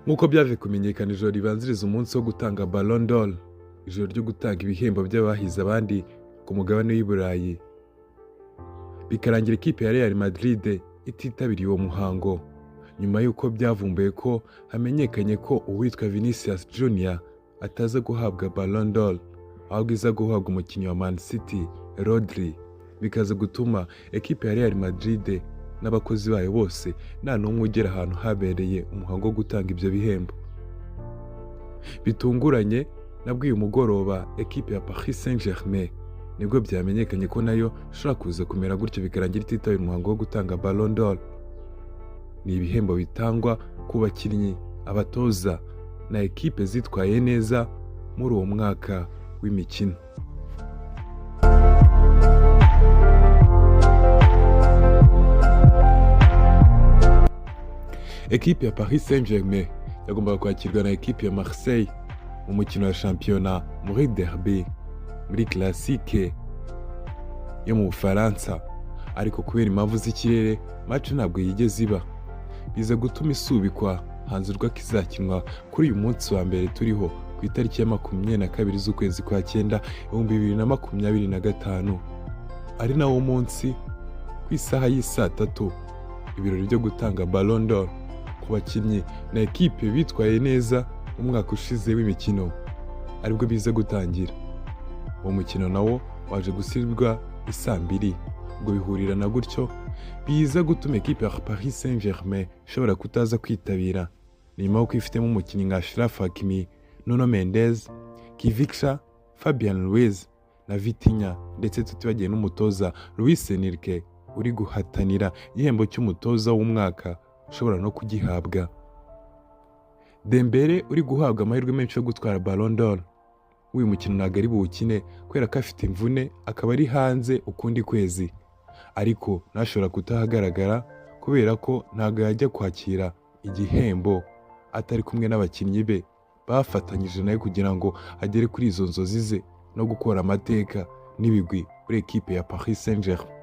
nk'uko byaje kumenyekana ijoro ribanziriza umunsi wo gutanga Ballon d'Or, ijoro ryo gutanga ibihembo by'abahize abandi ku mugabane w'i Burayi, bikarangira ikipe ya Real Madrid ititabiriye uwo muhango nyuma y'uko byavumbuye ko hamenyekanye ko uwitwa Vinicius Junior ataza guhabwa Ballon d'Or ahubwo iza guhabwa umukinnyi wa Man City Rodri, bikaza gutuma ekipe ya Real Madrid n'abakozi bayo bose nta n'umwe ugera ahantu habereye umuhango wo gutanga ibyo bihembo. Bitunguranye nabwo uyu mugoroba ekipe ya Paris Saint-Germain nibwo byamenyekanye ko nayo ishobora kuza kumera gutyo bikarangira ititabira umuhango wo gutanga Ballon d'Or. Ni ibihembo bitangwa ku bakinnyi, abatoza na ekipe zitwaye neza muri uwo mwaka w'imikino. Ekipe ya Paris Saint-Germain yagombaga kwakirwa na ekipe ya Marseille mu mukino wa shampiyona muri derby, muri classique yo mu Bufaransa, ariko kubera impamvu z'ikirere match ntabwo yigeze iba, biza gutuma isubikwa hanzurwa ko izakinwa kuri uyu munsi wa mbere turiho ku itariki ya 22 z'ukwezi kwa 9 2025, ari nawo munsi ku isaha y'isaa 3 ibirori byo gutanga Ballon d'Or ku bakinnyi na ekipe bitwaye neza umwaka ushize w'imikino aribwo biza gutangira. Uwo mukino nawo waje gusirwa isaa 2, ubwo bihurirana gutyo biza gutuma ekipe ya Paris Saint-Germain ishobora kutaza kwitabira, nyuma y'uko ifitemo umukinnyi nka Achraf Hakimi, Nuno Mendes, Kivica, Fabian Ruiz na Vitinha, ndetse tutibagiye n'umutoza Luis Enrique uri guhatanira igihembo cy'umutoza w'umwaka ushobora no kugihabwa. Dembele uri guhabwa amahirwe menshi yo gutwara Ballon d'Or, uyu mukino ntabwo ari buwukine kubera ko afite imvune akaba ari hanze ukundi kwezi, ariko ntashobora kutahagaragara kubera ko ntabwo yajya kwakira igihembo atari kumwe n'abakinnyi be bafatanyije nawe kugira ngo agere kuri izo nzozi ze no gukora amateka n'ibigwi muri ekipe ya Paris Saint-Germain.